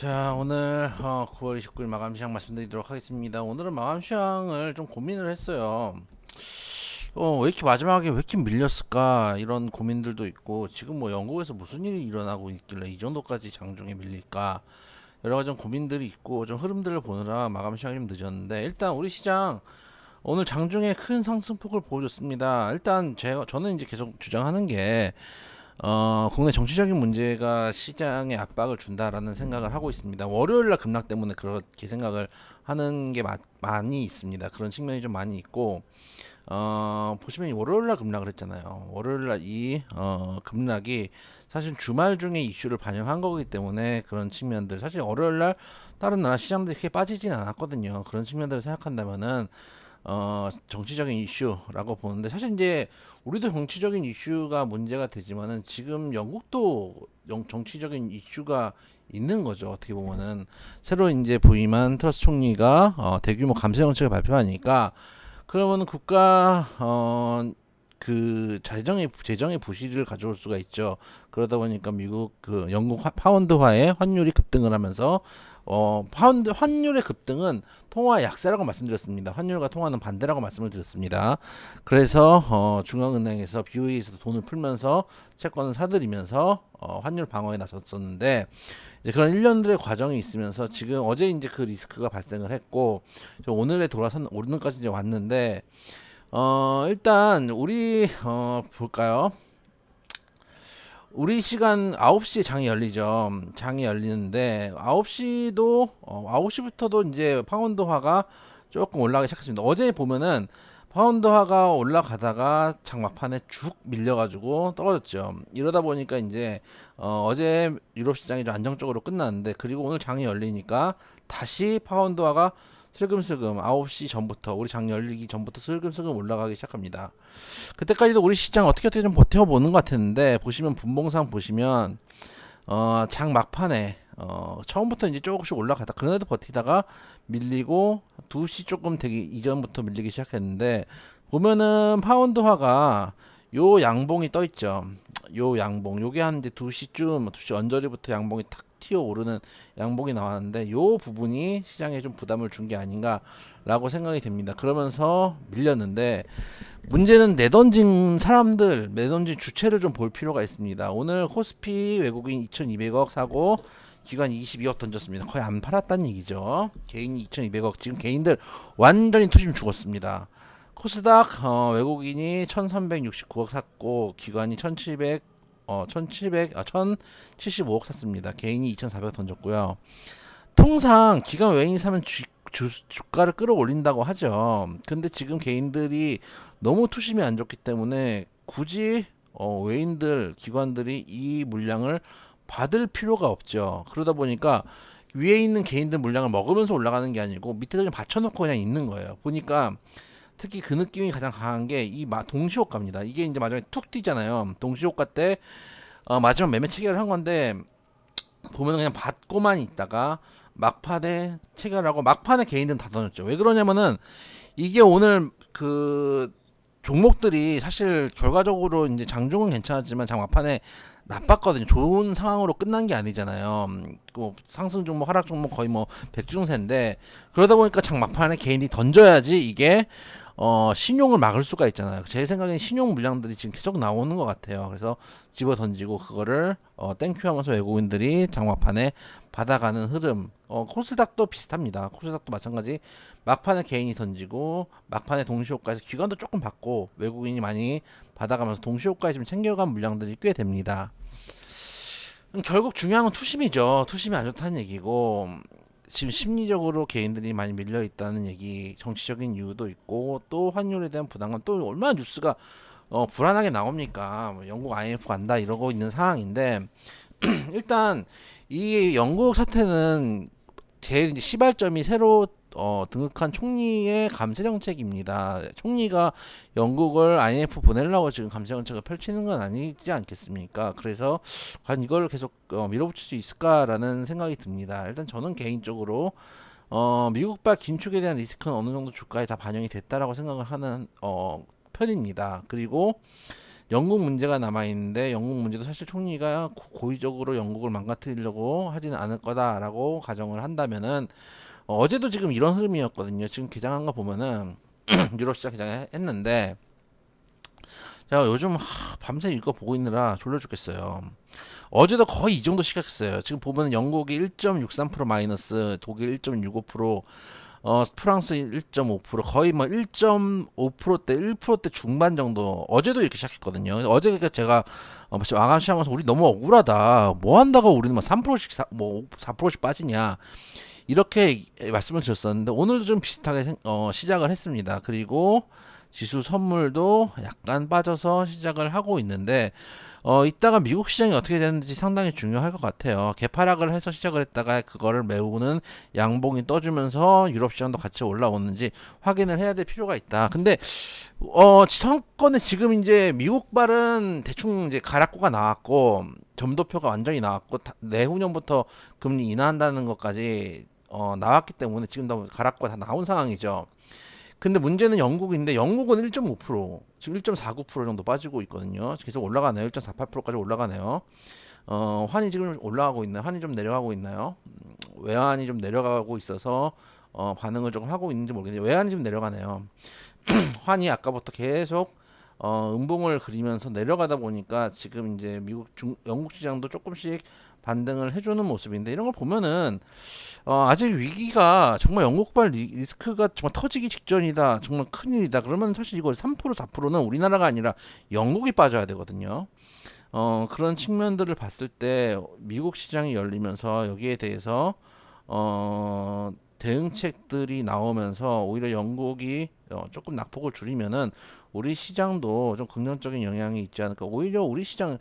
자, 오늘 9월 29일 마감 시황 말씀드리도록 하겠습니다. 오늘은 마감 시황을 좀 고민을 했어요. 왜 이렇게 마지막에 왜 이렇게 밀렸을까? 이런 고민들도 있고, 지금 뭐 영국에서 무슨 일이 일어나고 있길래 이 정도까지 장중에 밀릴까? 여러 가지 좀 고민들이 있고, 좀 흐름들을 보느라 마감 시황이 좀 늦었는데, 일단 우리 시장 오늘 장중에 큰 상승폭을 보여줬습니다. 일단 저는 이제 계속 주장하는 게 국내 정치적인 문제가 시장에 압박을 준다라는 생각을 하고 있습니다. 월요일날 급락 때문에 그렇게 생각을 하는 게 많이 있습니다. 그런 측면이 좀 많이 있고, 보시면 월요일날 급락을 했잖아요. 월요일날 급락이 사실 주말 중에 이슈를 반영한 거기 때문에 그런 측면들, 사실 월요일날 다른 나라 시장들이 크게 빠지진 않았거든요. 그런 측면들을 생각한다면은 정치적인 이슈라고 보는데, 사실 이제 우리도 정치적인 이슈가 문제가 되지만은 지금 영국도 정치적인 이슈가 있는 거죠. 어떻게 보면은 새로 이제 부임한 트러스 총리가 대규모 감세 정책을 발표하니까, 그러면 국가 그 재정의 부실을 가져올 수가 있죠. 그러다 보니까 미국 그 영국 파운드화의 환율이 급등을 하면서 파운드 환율의 급등은 통화 약세라고 말씀드렸습니다. 환율과 통화는 반대라고 말씀을 드렸습니다. 그래서 중앙은행에서 BOE에서도 돈을 풀면서 채권을 사들이면서 환율 방어에 나섰었는데, 이제 그런 일련들의 과정이 있으면서 지금 어제 이제 그 리스크가 발생을 했고, 오늘에 돌아선 오늘까지 이제 왔는데, 일단 우리 볼까요? 우리 시간 9시에 장이 열리죠. 장이 열리는데 9시부터도 이제 파운드화가 조금 올라가기 시작했습니다. 어제 보면은 파운드화가 올라가다가 장 막판에 쭉 밀려가지고 떨어졌죠. 이러다 보니까 이제 어제 유럽 시장이 좀 안정적으로 끝났는데, 그리고 오늘 장이 열리니까 다시 파운드화가 슬금슬금 9시 전부터, 우리 장 열리기 전부터 슬금슬금 올라가기 시작합니다. 그때까지도 우리 시장 어떻게 좀 버텨보는 것 같았는데, 보시면 분봉상 보시면 장 막판에 처음부터 이제 조금씩 올라가다 그래도 버티다가 밀리고 2시 조금 되기 이전부터 밀리기 시작했는데, 보면은 파운드화가 요 양봉이 떠 있죠. 요 양봉, 요게 한 이제 2시쯤 2시 언저리부터 양봉이 탁 튀어 오르는 양봉이 나왔는데, 요 부분이 시장에 좀 부담을 준 게 아닌가라고 생각이 됩니다. 그러면서 밀렸는데, 문제는 내던진 사람들, 내던진 주체를 좀 볼 필요가 있습니다. 오늘 코스피 외국인 2200억 사고 기관 22억 던졌습니다. 거의 안 팔았다는 얘기죠. 개인이 2200억, 지금 개인들 완전히 투심 죽었습니다. 코스닥 외국인이 1369억 샀고 기관이 1075억 샀습니다. 개인이 2400억 던졌고요. 통상 기관 외인이 사면 주가를 끌어올린다고 하죠. 근데 지금 개인들이 너무 투심이 안 좋기 때문에 굳이 외인들, 기관들이 이 물량을 받을 필요가 없죠. 그러다 보니까 위에 있는 개인들 물량을 먹으면서 올라가는 게 아니고 밑에 그냥 받쳐놓고 그냥 있는 거예요. 보니까 특히 그 느낌이 가장 강한 게 이 동시호가입니다. 이게 이제 마지막에 툭 뛰잖아요. 동시호가 때 마지막 매매 체결을 한 건데, 보면 그냥 받고만 있다가 막판에 체결하고 막판에 개인들은 다 던졌죠. 왜 그러냐면은 이게 오늘 그 종목들이 사실 결과적으로 이제 장중은 괜찮았지만 장 막판에 나빴거든요. 좋은 상황으로 끝난 게 아니잖아요. 뭐 상승 종목, 하락 종목 거의 뭐 백중세인데, 그러다 보니까 장 막판에 개인이 던져야지 이게 신용을 막을 수가 있잖아요. 제 생각엔 신용 물량들이 지금 계속 나오는 것 같아요. 그래서 집어 던지고 그거를 땡큐 하면서 외국인들이 장막판에 받아가는 흐름. 코스닥도 비슷합니다. 코스닥도 마찬가지. 막판에 개인이 던지고 막판에 동시호가에서 기관도 조금 받고 외국인이 많이 받아가면서 동시호가에 지금 챙겨간 물량들이 꽤 됩니다. 결국 중요한 건 투심이죠. 투심이 안 좋다는 얘기고, 지금 심리적으로 개인들이 많이 밀려 있다는 얘기, 정치적인 이유도 있고, 또 환율에 대한 부담감, 또 얼마나 뉴스가 불안하게 나옵니까? 뭐 영국 IMF 간다 이러고 있는 상황인데, 일단 이 영국 사태는 제일 이제 시발점이 새로 등극한 총리의 감세 정책입니다. 총리가 영국을 IMF 보내려고 지금 감세 정책을 펼치는 건 아니지 않겠습니까? 그래서 과연 이걸 계속 밀어붙일 수 있을까라는 생각이 듭니다. 일단 저는 개인적으로 미국발 긴축에 대한 리스크는 어느 정도 주가에 다 반영이 됐다라고 생각을 하는 편입니다. 그리고 영국 문제가 남아 있는데 영국 문제도 사실 총리가 고의적으로 영국을 망가뜨리려고 하지는 않을 거다라고 가정을 한다면은 어제도 지금 이런 흐름이었거든요. 지금 개장한 거 보면은 유럽 시장 개장했는데 제가 요즘 밤새 이거 보고 있느라 졸려 죽겠어요. 어제도 거의 이 정도 시각했어요. 지금 보면 영국이 1.63% 마이너스, 독일 1.65%, 프랑스 1.5%, 거의 뭐 1.5%대, 1%대 중반 정도. 어제도 이렇게 시작했거든요. 어제 그러니까 제가 마감 시험하면서 우리 너무 억울하다. 뭐 한다고 우리는 막 3%씩 뭐 4%씩 빠지냐. 이렇게 말씀을 드렸었는데 오늘도 좀 비슷하게 시작을 했습니다. 그리고 지수 선물도 약간 빠져서 시작을 하고 있는데 이따가 미국 시장이 어떻게 되는지 상당히 중요할 것 같아요. 개파락을 해서 시작을 했다가 그거를 메우는 양봉이 떠주면서 유럽 시장도 같이 올라오는지 확인을 해야 될 필요가 있다. 근데 상권에 지금 이제 미국발은 대충 이제 가락구가 나왔고 점도표가 완전히 나왔고 내후년부터 금리 인하한다는 것까지 나왔기 때문에 지금 다 가락구가 다 나온 상황이죠. 근데 문제는 영국인데 영국은 1.5% 지금 1.49% 정도 빠지고 있거든요. 계속 올라가네요. 1.48%까지 올라가네요. 환이 지금 올라가고 있나요? 환이 좀 내려가고 있나요? 외환이 좀 내려가고 있어서 반응을 조금 하고 있는지 모르겠는데 외환이 좀 내려가네요. 환이 아까부터 계속 음봉을 그리면서 내려가다 보니까 지금 이제 영국 시장도 조금씩 반등을 해주는 모습인데 이런 걸 보면은 아직 위기가 정말 영국발 리스크가 정말 터지기 직전이다. 정말 큰일이다. 그러면 사실 이거 3% 4%는 우리나라가 아니라 영국이 빠져야 되거든요. 그런 측면들을 봤을 때 미국 시장이 열리면서 여기에 대해서 대응책들이 나오면서 오히려 영국이 조금 낙폭을 줄이면은 우리 시장도 좀 긍정적인 영향이 있지 않을까. 오히려 우리 시장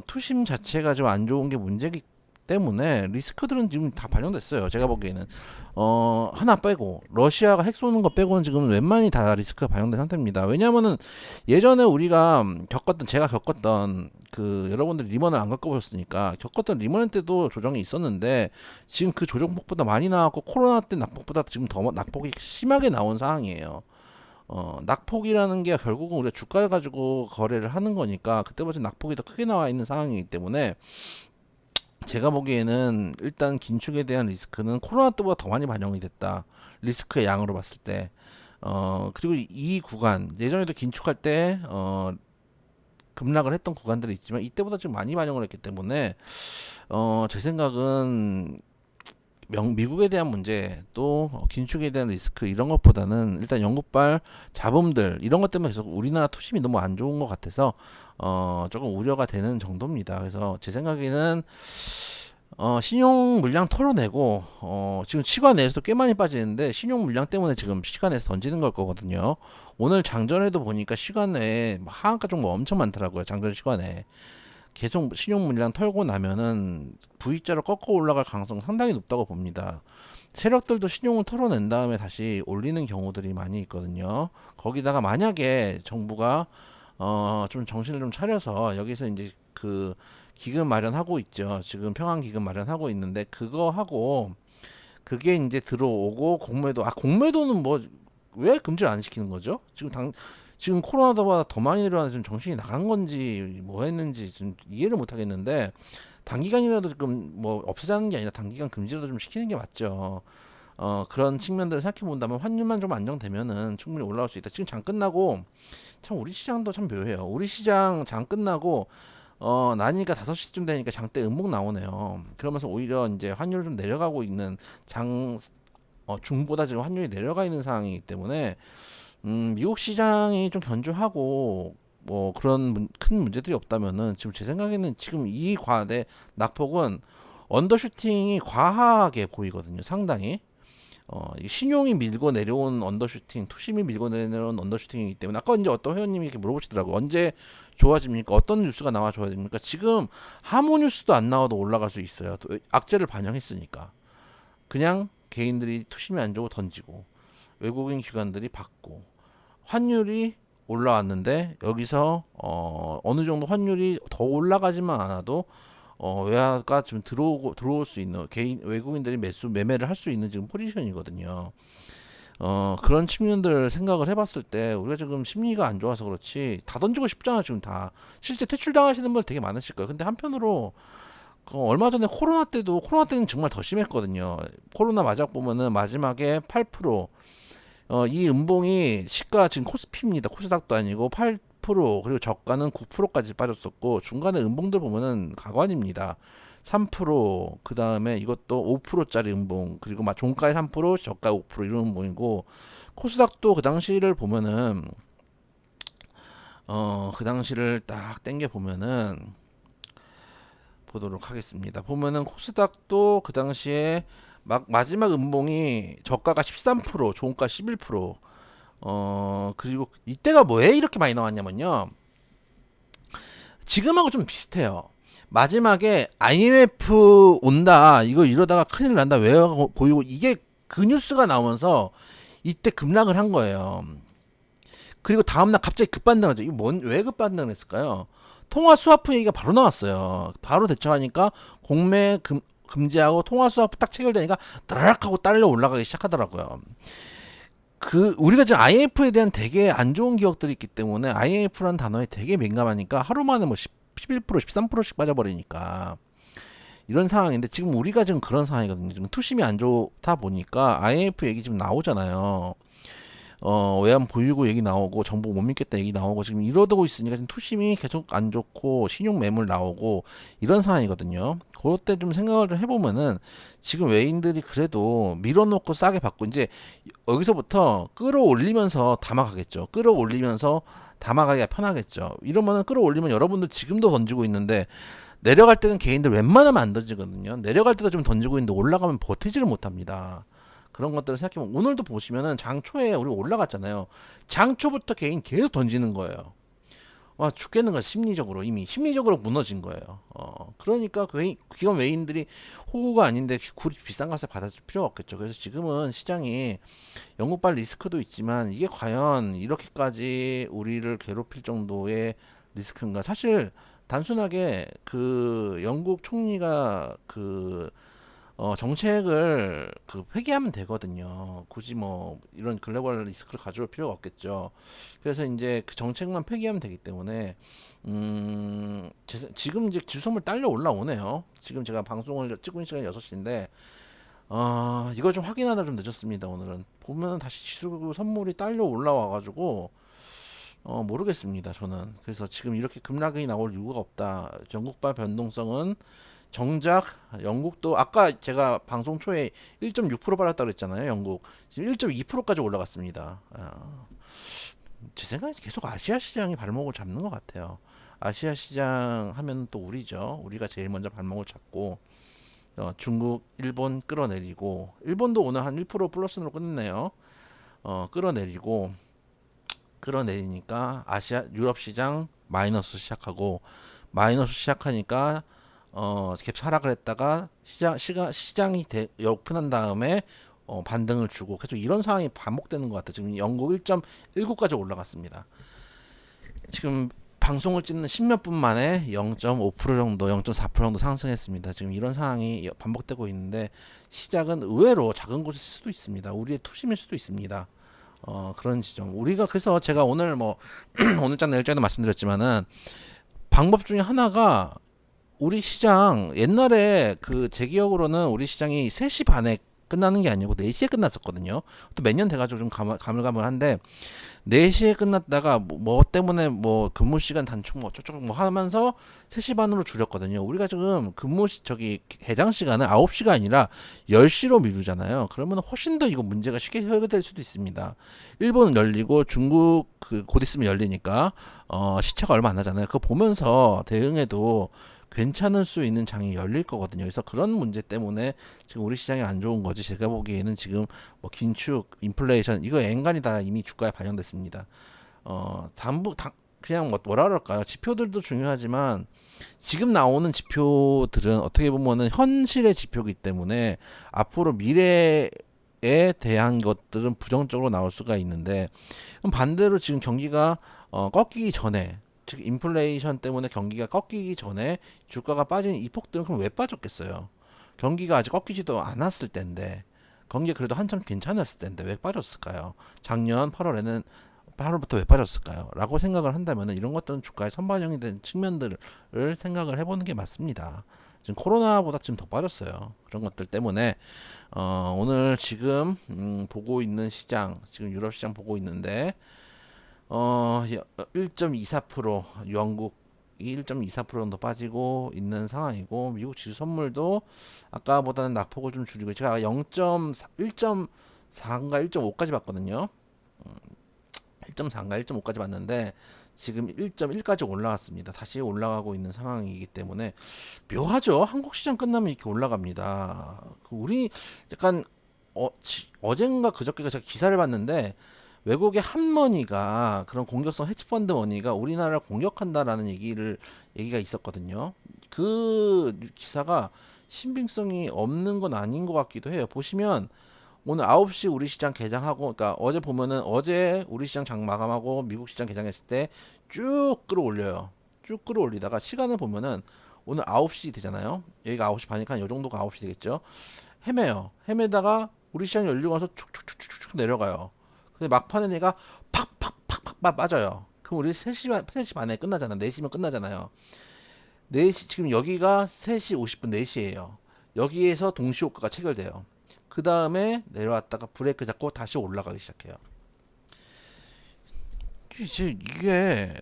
투심 자체가 좀 안 좋은 게 문제기 때문에 리스크들은 지금 다 반영됐어요. 제가 보기에는 하나 빼고 러시아가 핵 쏘는 거 빼고는 지금 웬만히 다 리스크가 반영된 상태입니다. 왜냐하면은 예전에 우리가 제가 겪었던 그 여러분들 리먼을 안 겪어보셨으니까 겪었던 리먼 때도 조정이 있었는데 지금 그 조정폭보다 많이 나왔고 코로나 때 낙폭보다 지금 더 낙폭이 심하게 나온 상황이에요. 낙폭이라는 게 결국은 우리가 주가를 가지고 거래를 하는 거니까 그때보다 낙폭이 더 크게 나와 있는 상황이기 때문에 제가 보기에는 일단 긴축에 대한 리스크는 코로나 때보다 더 많이 반영이 됐다. 리스크의 양으로 봤을 때. 그리고 이 구간, 예전에도 긴축할 때, 급락을 했던 구간들이 있지만 이때보다 좀 많이 반영을 했기 때문에, 제 생각은 미국에 대한 문제 또 긴축에 대한 리스크 이런 것보다는 일단 영국발 자본들 이런 것 때문에 계속 우리나라 투심이 너무 안 좋은 것 같아서 조금 우려가 되는 정도입니다. 그래서 제 생각에는 신용 물량 털어내고 지금 시간 내에서도 꽤 많이 빠지는데 신용 물량 때문에 지금 시간 내에서 던지는 걸 거거든요. 오늘 장전에도 보니까 시간 내에 하한가 종목 엄청 많더라고요. 장전 시간에. 계속 신용 물량 털고 나면은 V자로 꺾어 올라갈 가능성 상당히 높다고 봅니다. 세력들도 신용을 털어낸 다음에 다시 올리는 경우들이 많이 있거든요. 거기다가 만약에 정부가 좀 정신을 좀 차려서 여기서 이제 그 기금 마련하고 있죠. 지금 평안 기금 마련하고 있는데 그거 하고 그게 이제 들어오고 공매도는 뭐 왜 금지를 안 시키는 거죠? 지금 코로나보다 더 많이 내려와서 지금 정신이 나간 건지 뭐 했는지 좀 이해를 못 하겠는데 단기간이라도 지금 뭐 없애자는 게 아니라 단기간 금지라도 좀 시키는 게 맞죠. 그런 측면들을 생각해 본다면 환율만 좀 안정되면은 충분히 올라올 수 있다. 지금 장 끝나고 참 우리 시장도 참 묘해요. 우리 시장 장 끝나고 나니까 5시쯤 되니까 장대 음봉 나오네요. 그러면서 오히려 이제 환율을 좀 내려가고 있는 중보다 지금 환율이 내려가 있는 상황이기 때문에 미국 시장이 좀 견조하고 뭐 그런 큰 문제들이 없다면은 지금 제 생각에는 지금 이 과대 낙폭은 언더슈팅이 과하게 보이거든요. 상당히 이 신용이 밀고 내려온 언더슈팅, 투심이 밀고 내려온 언더슈팅이기 때문에 아까 이제 어떤 회원님이 이렇게 물어보시더라고요. 언제 좋아집니까? 어떤 뉴스가 나와 좋아집니까? 지금 아무 뉴스도 안 나와도 올라갈 수 있어요. 또 악재를 반영했으니까. 그냥 개인들이 투심이 안 좋고 던지고 외국인 기관들이 받고 환율이 올라왔는데 여기서 어느 정도 환율이 더 올라가지만 않아도 외화가 지금 들어올 수 있는 개인 외국인들이 매매를 할 수 있는 지금 포지션이거든요. 그런 측면들 생각을 해봤을 때 우리가 지금 심리가 안 좋아서 그렇지 다 던지고 싶잖아 지금 다. 실제 퇴출당하시는 분 되게 많으실 거예요. 근데 한편으로 얼마 전에 코로나 때는 정말 더 심했거든요. 코로나 마지막 보면은 마지막에 8%, 이 음봉이 시가 지금 코스피입니다. 코스닥도 아니고 8%, 그리고 저가는 9%까지 빠졌었고 중간에 음봉들 보면은 가관입니다. 3%, 그 다음에 이것도 5%짜리 음봉, 그리고 막 종가에 3%, 저가 5% 이런 음봉이고, 코스닥도 그 당시를 보면은 그 당시를 딱 땡겨 보면은 보도록 하겠습니다. 보면은 코스닥도 그 당시에 막 마지막 음봉이 저가가 13%, 종가 11%. 그리고 이때가 왜 이렇게 많이 나왔냐면요. 지금하고 좀 비슷해요. 마지막에 IMF 온다. 이거 이러다가 큰일 난다. 왜 보이고 이게 그 뉴스가 나오면서 이때 급락을 한 거예요. 그리고 다음날 갑자기 급반등을 하죠. 이거 왜 급반등을 했을까요? 통화 스와프 얘기가 바로 나왔어요. 바로 대처하니까 공매 금지하고 통화 스와프 딱 체결되니까 드라락 하고 딸려 올라가기 시작하더라고요. 우리가 지금 IMF에 대한 되게 안 좋은 기억들이 있기 때문에 IMF라는 단어에 되게 민감하니까 하루 만에 뭐 11%, 13%씩 빠져버리니까 이런 상황인데 지금 우리가 지금 그런 상황이거든요. 지금 투심이 안 좋다 보니까 IMF 얘기 지금 나오잖아요. 외환 보유고 얘기 나오고 정보 못 믿겠다 얘기 나오고 지금 이러고 있으니까 지금 투심이 계속 안 좋고 신용 매물 나오고 이런 상황이거든요. 그럴 때 좀 생각을 좀 해보면은 지금 외인들이 그래도 밀어놓고 싸게 받고 이제 여기서부터 끌어올리면서 담아가겠죠. 끌어올리면서 담아가기가 편하겠죠. 이러면은 끌어올리면 여러분들 지금도 던지고 있는데 내려갈 때는 개인들 웬만하면 안 던지거든요. 내려갈 때도 좀 던지고 있는데 올라가면 버티지를 못합니다. 그런 것들을 생각해보면 오늘도 보시면은 장초에 우리 올라갔잖아요. 장초부터 개인 계속 던지는 거예요. 와 죽겠는 거야. 심리적으로 이미 심리적으로 무너진 거예요. 그러니까 기관 외인들이 호구가 아닌데 굳이 비싼 값에 받아줄 필요가 없겠죠. 그래서 지금은 시장이 영국발 리스크도 있지만 이게 과연 이렇게까지 우리를 괴롭힐 정도의 리스크인가? 사실 단순하게 그 영국 총리가 정책을 폐기하면 되거든요. 굳이 뭐 이런 글로벌 리스크를 가져올 필요가 없겠죠. 그래서 이제 그 정책만 폐기하면 되기 때문에 지금 이제 지수선물 딸려 올라오네요. 지금 제가 방송을 찍고 있는 시간이 6시인데 이걸 좀 확인하다 좀 늦었습니다. 오늘은 보면 다시 지수 선물이 딸려 올라와가지고 모르겠습니다. 저는 그래서 지금 이렇게 급락이 나올 이유가 없다. 전국발 변동성은 정작 영국도 아까 제가 방송 초에 1.6% 빨았다고 그랬잖아요. 영국 지금 1.2%까지 올라갔습니다. 제 생각에 계속 아시아 시장이 발목을 잡는 것 같아요. 아시아 시장 하면 또 우리죠. 우리가 제일 먼저 발목을 잡고 중국, 일본 끌어내리고 일본도 오늘 한 1% 플러스로 끝냈네요. 끌어내리니까 아시아 유럽 시장 마이너스 시작하고 마이너스 시작하니까 갭 하락을 했다가 시장이 오픈한 다음에 반등을 주고 계속 이런 상황이 반복되는 것 같아요. 지금 영국 1.19까지 올라갔습니다. 지금 방송을 찍는 10몇 분 만에 0.5% 정도, 0.4% 정도 상승했습니다. 지금 이런 상황이 반복되고 있는데 시작은 의외로 작은 곳일 수도 있습니다. 우리의 투심일 수도 있습니다. 그런 지점. 우리가 그래서 제가 오늘 뭐 오늘 장 내일 장도 말씀드렸지만은 방법 중에 하나가 우리 시장 옛날에 제 기억으로는 우리 시장이 3시 반에 끝나는 게 아니고 4시에 끝났었거든요. 또 몇 년 돼가지고 좀 가물가물한데 4시에 끝났다가 뭐 때문에 뭐 근무 시간 단축 뭐 어쩌고 뭐 하면서 3시 반으로 줄였거든요. 우리가 지금 개장 시간을 9시가 아니라 10시로 미루잖아요. 그러면 훨씬 더 이거 문제가 쉽게 해결될 수도 있습니다. 일본은 열리고 중국 곧 있으면 열리니까 시차가 얼마 안 나잖아요. 그거 보면서 대응해도 괜찮을 수 있는 장이 열릴 거거든요. 그래서 그런 문제 때문에 지금 우리 시장이 안 좋은 거지. 제가 보기에는 지금 뭐 긴축, 인플레이션 이거 엔간히 다 이미 주가에 반영됐습니다. 그냥 뭐라 그럴까요? 지표들도 중요하지만 지금 나오는 지표들은 어떻게 보면은 현실의 지표이기 때문에 앞으로 미래에 대한 것들은 부정적으로 나올 수가 있는데 그럼 반대로 지금 경기가 꺾이기 전에 즉 인플레이션 때문에 경기가 꺾이기 전에 주가가 빠진 이 폭들은 그럼 왜 빠졌겠어요? 경기가 아직 꺾이지도 않았을 때인데 경기 그래도 한참 괜찮았을 텐데 왜 빠졌을까요? 작년 8월부터 왜 빠졌을까요? 라고 생각을 한다면 이런 것들은 주가에 선반영이 된 측면들을 생각을 해보는 게 맞습니다. 지금 코로나보다 지금 더 빠졌어요. 그런 것들 때문에 오늘 지금 보고 있는 시장, 지금 유럽 시장 보고 있는데 1.24% 영국이 1.24% 정도 빠지고 있는 상황이고 미국 지수 선물도 아까보다는 낙폭을 좀 줄이고 제가 0.4, 1.4인가 1.5까지 봤거든요. 1.4인가 1.5까지 봤는데 지금 1.1까지 올라왔습니다. 다시 올라가고 있는 상황이기 때문에 묘하죠. 한국 시장 끝나면 이렇게 올라갑니다. 우리 약간 어젠가 그저께가 제가 기사를 봤는데 외국의 한머니가 그런 공격성 헤지펀드 머니가 우리나라를 공격한다라는 얘기가 있었거든요. 그 기사가 신빙성이 없는 건 아닌 것 같기도 해요. 보시면 오늘 9시 우리 시장 개장하고, 그러니까 어제 보면은 어제 우리 시장 장 마감하고 미국 시장 개장했을 때 쭉 끌어올려요. 쭉 끌어올리다가 시간을 보면은 오늘 9시 되잖아요. 여기가 9시 반이니까 요 정도가 9시 되겠죠. 헤매요. 헤매다가 우리 시장 열리고 나서 축축축축축 내려가요. 근데 막판에 내가 팍팍팍팍 빠져요. 그럼 우리 3시 반에 끝나잖아. 4시면 끝나잖아요. 4시, 지금 여기가 3시 50분 4시예요. 여기에서 동시효과가 체결돼요. 그 다음에 내려왔다가 브레이크 잡고 다시 올라가기 시작해요. 이제 이게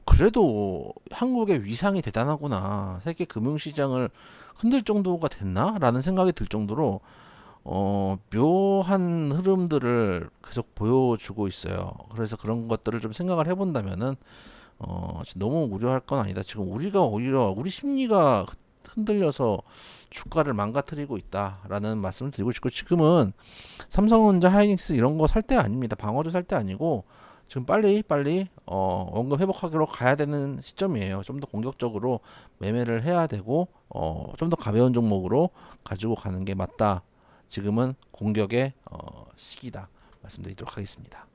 그래도 한국의 위상이 대단하구나. 세계 금융시장을 흔들 정도가 됐나라는 생각이 들 정도로 묘한 흐름들을 계속 보여주고 있어요. 그래서 그런 것들을 좀 생각을 해본다면은 너무 우려할 건 아니다. 지금 우리가 오히려 우리 심리가 흔들려서 주가를 망가뜨리고 있다라는 말씀을 드리고 싶고 지금은 삼성전자, 하이닉스 이런 거 살 때 아닙니다. 방어도 살 때 아니고 지금 빨리 원금 회복하기로 가야 되는 시점이에요. 좀 더 공격적으로 매매를 해야 되고 좀 더 가벼운 종목으로 가지고 가는 게 맞다. 지금은 공격의 시기다 말씀드리도록 하겠습니다.